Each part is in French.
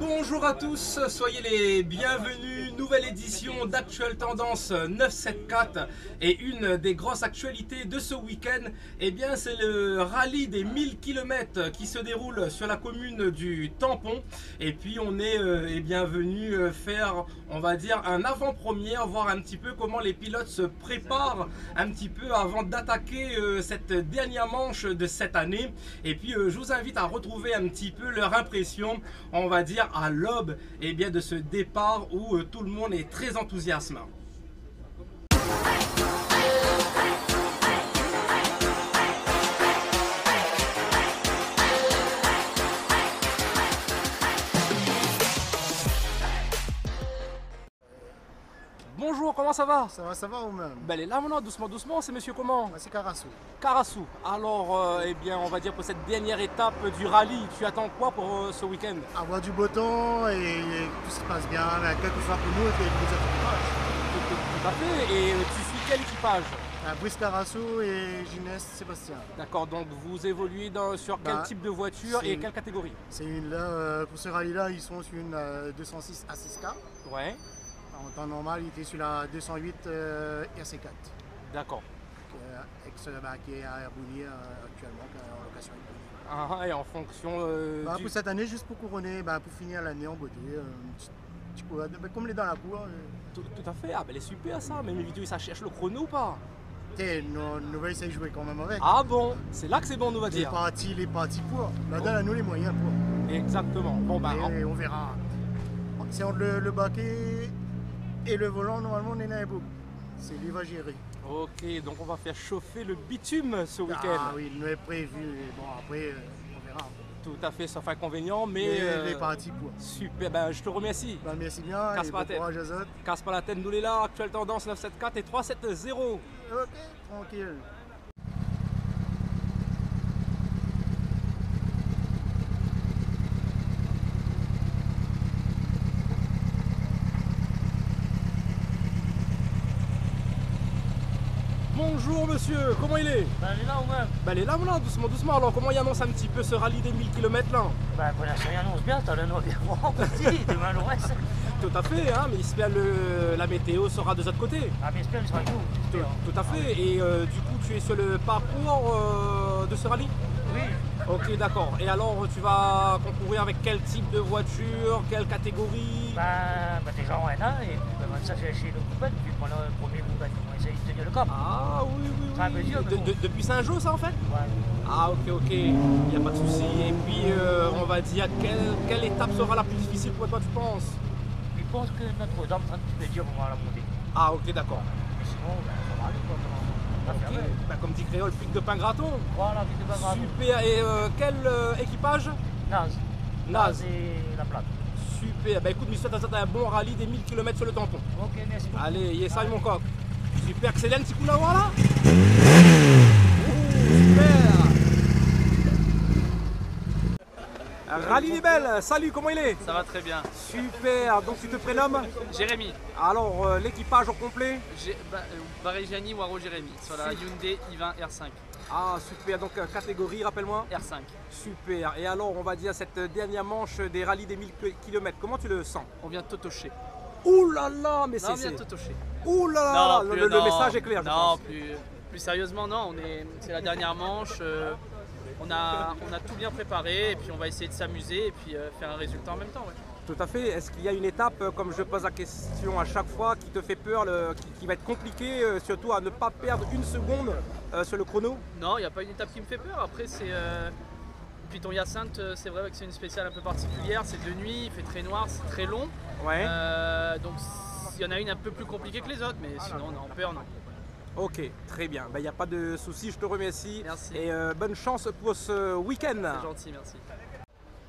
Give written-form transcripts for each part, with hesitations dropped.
Bonjour à tous, soyez les bienvenus. Nouvelle édition d'Actuelle Tendance 974 et une des grosses actualités de ce week-end, eh bien c'est le rallye des 1000 km qui se déroule sur la commune du Tampon. Et puis on est eh bien venu faire, on va dire, un avant-première, voir un petit peu comment les pilotes se préparent un petit peu avant d'attaquer cette dernière manche de cette année. Et puis je vous invite à retrouver un petit peu leur impression, on va dire à l'aube et bien de ce départ où tout le monde est très enthousiaste. Bonjour, comment ça va? Ça va ou même? Ben, elle est là maintenant, doucement, doucement, c'est monsieur comment? C'est Carassou. Carassou. Alors, eh bien, on va dire pour cette dernière étape du rallye, tu attends quoi pour ce week-end? Avoir du beau temps et tout se passe bien, quel que soit pour nous et pour les autres équipages. Tout à fait. Et tu suis quel équipage? Brice Carassou et Ginès Sébastien. D'accord, donc vous évoluez sur quel type de voiture et quelle catégorie? C'est pour ce rallye-là, ils sont sur une 206 A6K. Ouais. En temps normal, il était sur la 208 RC4. D'accord. Qui est à Bouilly actuellement, en location. Et en fonction Pour cette année, juste pour couronner, pour finir l'année en beauté, comme les dans la cour. Tout à fait, ah ben elle est super ça, mais mes vidéos ça cherche le chrono ou pas? Nous va essayer de jouer quand même avec. Ah bon, c'est là que c'est bon, nous va dire. Les parties pour. Là-dedans, nous les moyens pour. Exactement. Bon et on verra. C'est entre le baquet et le volant, normalement on est dans les boucles. C'est lui qui va gérer. Ok, donc on va faire chauffer le bitume ce week-end. Ah oui, il nous est prévu. Bon après, on verra. Tout à fait, sauf inconvénient, mais... les parties pour. Super, ben je te remercie. Merci bien, casse pas la tête. Courage aux autres. Casse pas la tête, nous les là, Actuelle Tendance 974 et 370. Ok, tranquille. Bonjour monsieur, comment il est? Ben, il est là ou même? Ben, il est là ou là, doucement, doucement. Alors comment il annonce un petit peu ce rallye des 1000 km là? Ben, pour l'instant, il annonce bien, t'as le noir petit, demain le reste. Tout à fait, hein, mais j'espère la météo sera de l'autre côté. Ah, mais j'espère qu'il sera avec nous. Tout à fait, et du coup tu es sur le parcours de ce rallye? Oui. Ok, d'accord. Et alors tu vas concourir avec quel type de voiture, quelle catégorie? Déjà en N1, et puis comme ça, j'ai chez le coupette, puis pendant le premier coup, on va essayer de tenir le cap. Ah oui, oui, C'est un plaisir, mais bon. Depuis Saint-Jean ça en fait? Ouais. Ah ok, il n'y a pas de souci. Et puis on va dire, quelle étape sera la plus difficile pour toi tu penses? Je pense que Notre-Dame, tu peux dire, on va la monter. Ah ok, d'accord. Mais sinon, ça va aller quoi. On va faire avec. Comme dit Créole, pic de pain graton. Voilà, vite de pas grave. Super, et quel équipage? Naz. Naz. Et la plate. Super, bah écoute, Mister, t'as un bon rallye des 1000 km sur le tampon. Ok, merci beaucoup. Allez, yes, mon coq. Super, excellent, petit coup d'avoir là. Super. Rallye des Belles, salut, comment il est? Ça va très bien. Super, donc tu te prénommes? Jérémy. Alors, l'équipage au complet? Barejani Waro Jérémy sur la Hyundai i20 R5. Ah, super, donc catégorie, rappelle-moi? R5. Super, et alors, on va dire cette dernière manche des rallyes des 1000 km, comment tu le sens? On vient de totocher. Ouh là là, mais Non, on vient c'est... de totocher. Ouh là là, le message est clair, je Non, pense. plus sérieusement, non. C'est la dernière manche. On a tout bien préparé et puis on va essayer de s'amuser et puis faire un résultat en même temps. Ouais. Tout à fait. Est-ce qu'il y a une étape, comme je pose la question à chaque fois, qui te fait peur, qui va être compliquée, surtout à ne pas perdre une seconde sur le chrono? Non, il n'y a pas une étape qui me fait peur. Après, c'est Python Hyacinthe, c'est vrai que c'est une spéciale un peu particulière. C'est de nuit, il fait très noir, c'est très long. Ouais. Donc il y en a une un peu plus compliquée que les autres, mais sinon on est en peur, non. Ok, très bien. Il n'y a pas de souci, je te remercie. Merci. Et bonne chance pour ce week-end. C'est gentil, merci.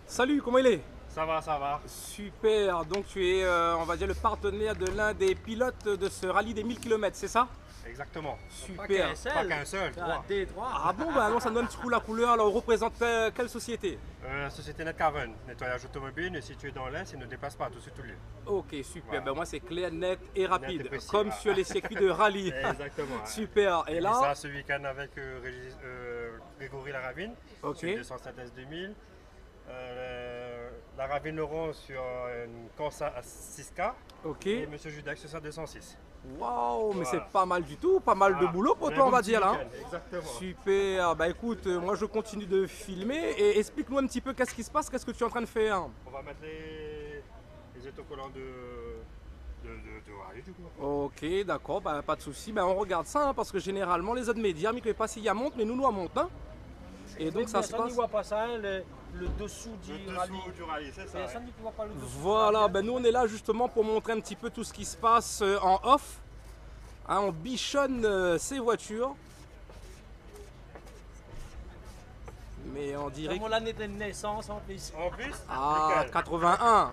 Salut, comment il est? Ça va, ça va. Super, donc tu es, on va dire, le partenaire de l'un des pilotes de ce rallye des 1000 km, c'est ça? Exactement. Super. Pas qu'un seul, trois. Ah bon, bah alors ça donne un petit coup la couleur. Alors on représente quelle société? La société Netcaren, nettoyage automobile, est située dans l'Est et ne dépasse pas tout sur tout lieu. Ok, super. Voilà. Ben moi c'est clair, net et rapide, Net et précis, comme voilà. sur les circuits de rallye. Exactement. Super. Et Et là, ça, ce week-end avec Grégory Laravine, ok. sur le 207 S2000. La Lara Vigneron sur une Corsa à 6K Ok. et Monsieur Judac sur sa 206. Waouh, mais Voilà. c'est pas mal du tout, pas mal de Voilà. boulot pour Un toi, on bon va petit dire là. week-end, Exactement. Super, bah écoute, moi je continue de filmer et explique-nous un petit peu qu'est-ce qui se passe, qu'est-ce que tu es en train de faire. On va mettre les autocollants de rallye du coup. Ok, d'accord, bah pas de souci, bah on regarde ça hein, parce que généralement les autres médias, mais ne savent pas s'il y a monte, mais nous, nous, on monte. Hein. Et donc ça se Personne passe. n'y voit pas ça, hein, le dessous du Le rallye. dessous du rallye, c'est ça. Personne n'y voit pas le dessous. Voilà, ben nous on est là justement pour montrer un petit peu tout ce qui se passe en off. Hein, on bichonne ces voitures. Mais on dirait Comme l'année de naissance en plus. En plus, Ah, nickel. 81.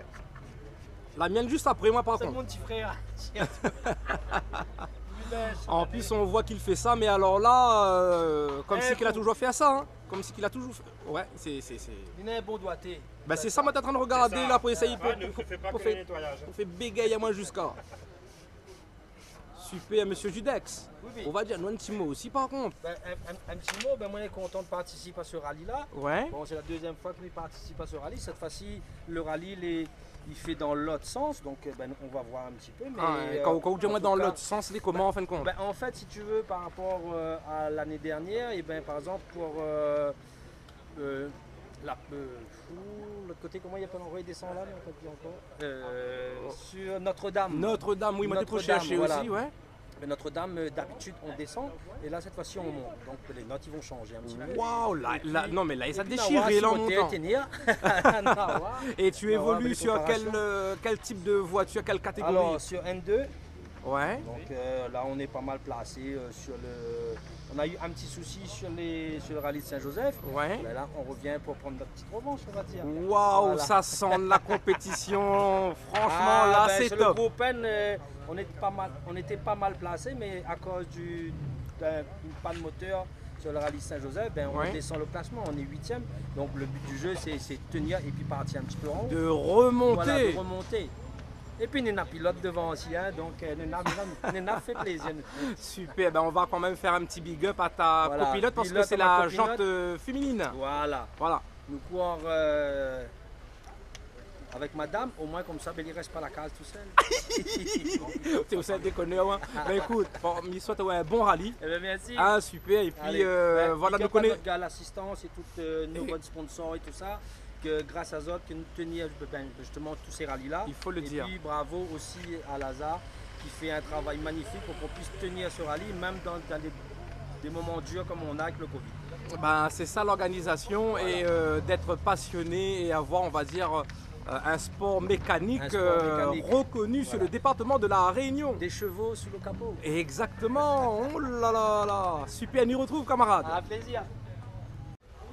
La mienne juste après moi par C'est contre. mon petit frère. En plus on voit qu'il fait ça, mais alors là, comme Eh, si qu'il a bon. toujours fait ça. Hein. Comme si qu'il a toujours fait. Ouais, c'est. Il a un bon doigté. Ben c'est ça moi t'es en train de regarder C'est ça. là pour essayer Ah, ne fais pas que le faire, nettoyage. pour faire bégayer à moi jusqu'à. Super, monsieur Judex. Oui, oui. On va dire nous un petit mot aussi par contre. Ben, un petit mot, ben, moi je suis content de participer à ce rallye-là. Ouais. Bon, c'est la deuxième fois que je participe à ce rallye. Cette fois-ci, le rallye, il fait dans l'autre sens, donc ben, on va voir un petit peu. Mais, Ah, quand tu en dis tout dans cas, l'autre sens, c'est comment en fin de compte? ben, en fait, si tu veux, par rapport à l'année dernière, et ben, par exemple, pour l'autre côté, comment il y a pas l'envoyer descend là, mais on peut dire encore sur Notre-Dame. Notre-Dame, oui, moi j'ai trop Notre-Dame, cherché voilà. aussi, ouais. Mais Notre-Dame, d'habitude, on descend, et là, cette fois-ci, on monte. Donc les notes, ils vont changer un petit peu. Waouh, non mais là, ça a Et puis, déchiré là en Nawa, si montant. côté, tenir. Nawa. Et tu Nawa, évolues belle sur préparation. quel type de voiture, quelle catégorie? Alors, sur N2, Ouais. donc là, on est pas mal placé sur le... On a eu un petit souci sur le rallye de Saint-Joseph. Ouais. Mais là, on revient pour prendre notre petite revanche, on va dire. Waouh, Voilà. ça sent de la compétition. Franchement, Ah, là, ben, c'est sur top. le Open, on était pas mal placé, mais à cause d'une panne moteur sur le rallye Saint-Joseph, ben, on Ouais. descend le classement, on est 8e. Donc le but du jeu, c'est de tenir et puis partir un petit peu en haut. De Voilà, remonter. de remonter. Et puis Nena pilote devant aussi, hein, donc Nena fait plaisir. Super, ben on va quand même faire un petit big up à ta Voilà, copilote parce que pilote c'est à ma la copilote. jante féminine. Voilà. Voilà. Nous courons avec madame, au moins comme ça, ben, il ne reste pas la case tout seul. T'es aussi un déconneur. Hein. Ben écoute, bon, il soit un bon rallye. Eh bien, merci. Ah super, et puis Allez, ben, voilà, big nous up à connaissons. notre gars, l'assistance et tous nos bons sponsors et tout ça, que grâce à eux, que nous tenions ben, justement tous ces rallyes-là. Il faut le et dire. puis bravo aussi à Lazare qui fait un travail magnifique pour qu'on puisse tenir ce rallye, même dans des moments durs comme on a avec le Covid. Ben, c'est ça l'organisation et d'être passionné et avoir, on va dire, un sport mécanique, Un sport mécanique. reconnu sur Voilà. le département de la Réunion. Des chevaux sous le capot. Exactement, oh là là là, super, on y retrouve camarade. À plaisir.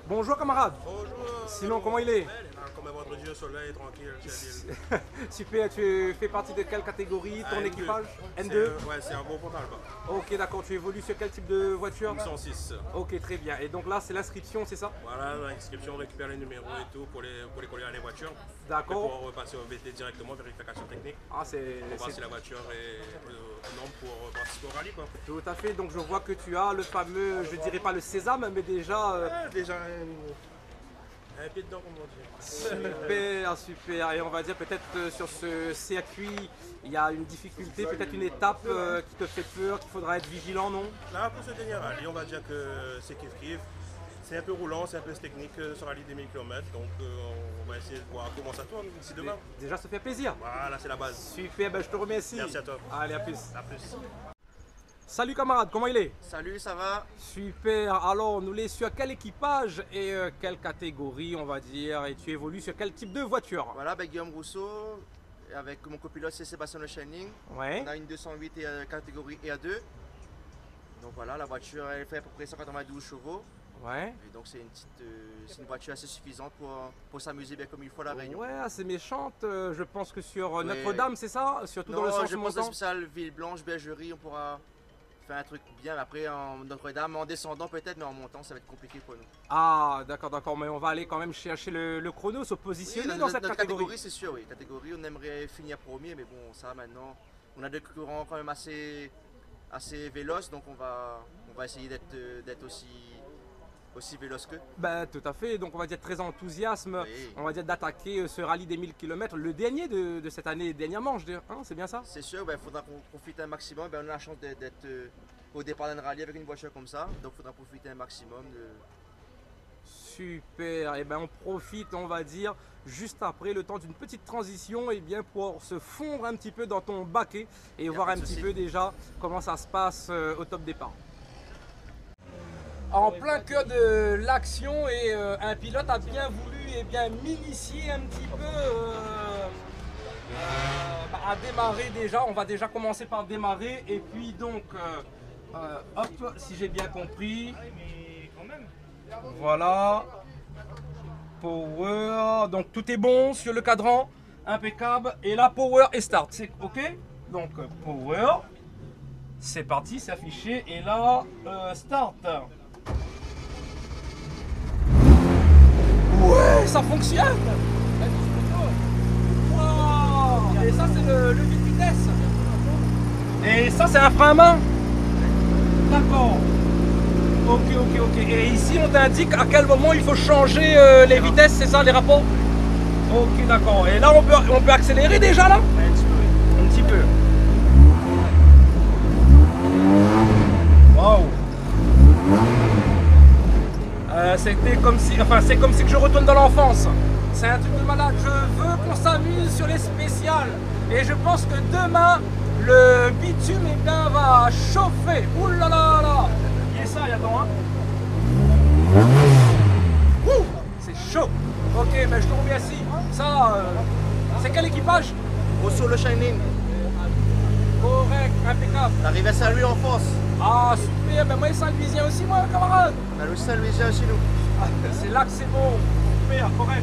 Bonjour camarade. Bonjour. Sinon, comment il est? Comme un vendredi au soleil, tranquille, chez l'île. Super, tu fais partie de quelle catégorie, ton N2. équipage? N2. Ouais, c'est un gros portal bas. Ok, d'accord, tu évolues sur quel type de voiture? 106. Ok, très bien. Et donc là, c'est l'inscription, c'est ça? Voilà, l'inscription, on récupère les numéros et tout pour les coller à les voitures. Et D'accord. pour repasser au VT directement, vérification technique. Ah, c'est Pour voir si la voiture est aux normes pour participer au rallye. Quoi. tout à fait. Donc je vois que tu as le fameux, je dirais pas le sésame, mais déjà Déjà un pied dedans, comme on dit. super, super. Et on va dire peut-être sur ce circuit, il y a une difficulté, peut-être une étape qui te fait peur, qu'il faudra être vigilant, non? Là, pour ce dernier rallye, on va dire que c'est kiff-kiff. C'est un peu roulant, c'est un peu technique ce rallye des 1000 km. Donc on va essayer de voir comment ça tourne d'ici demain. Déjà, ça fait plaisir. Voilà, c'est la base. Super, ben, je te remercie. Merci à toi. Allez, à plus. A plus. Salut camarade, comment il est? Salut, ça va? Super, alors nous les sur quel équipage et quelle catégorie on va dire, et tu évolues sur quel type de voiture? Voilà, ben, Guillaume Rousseau, avec mon copilote c'est Sébastien Le Shining. Ouais, On a une 208 et, catégorie EA2. Donc voilà, la voiture elle fait à peu près 192 chevaux. ouais. Et donc c'est une voiture assez suffisante pour s'amuser bien comme il faut à la Réunion. Ouais, assez méchante, je pense que sur Ouais. Notre-Dame c'est ça? Surtout dans le Non, sens je pense à montant? spécial Villeblanche, Bergerie, on pourra faire un truc bien. Après en Notre-Dame, en descendant peut-être, mais en montant ça va être compliqué pour nous. Ah d'accord, d'accord, mais on va aller quand même chercher le chrono, se positionner dans cette notre catégorie. c'est sûr, oui. Catégorie, on aimerait finir premier, mais bon, ça maintenant, on a des courants quand même assez véloces, donc on va essayer d'être aussi véloce qu'eux. Ben, tout à fait, donc on va dire très enthousiasme, Oui. on va dire d'attaquer ce rallye des 1000 km, le dernier de cette année, dernière manche, hein, c'est bien ça? C'est sûr, il faudra qu'on profite un maximum. On a la chance d'être au départ d'un rallye avec une voiture comme ça, donc il faudra profiter un maximum. Super, et ben on profite, on va dire, juste après le temps d'une petite transition, et bien pour se fondre un petit peu dans ton baquet et voir pas un de petit souci. peu déjà comment ça se passe au top départ. En plein cœur de l'action, et un pilote a bien voulu m'initier un petit peu à démarrer déjà. On va déjà commencer par démarrer, et puis donc hop, si j'ai bien compris, voilà, power, donc tout est bon sur le cadran, impeccable, et là power et start, c'est ok, donc power, c'est parti, c'est affiché, et là start. Ouais, ça fonctionne. Wow. Et ça c'est le vide-vitesse. Et ça c'est un frein à main. D'accord. Ok. Et ici on t'indique à quel moment il faut changer les vitesses, c'est ça les rapports? Ok, d'accord. Et là on peut accélérer déjà là? Un petit peu. Waouh. C'était comme si, c'est comme si que je retourne dans l'enfance. C'est un truc de malade. Je veux qu'on s'amuse sur les spéciales. Et je pense que demain, le bitume va chauffer. Ouh là là là. Il y a ça, il y a attends, hein. Ouh, c'est chaud. Ok, mais je te remercie. Ça, c'est quel équipage? Au sur le Shining, Correct, impeccable. t'arrives à Saint-Louis en France. Ah super, mais moi Saint-Louisien aussi moi camarade. Saint-Louis aussi nous. C'est là que c'est bon. Super, correct.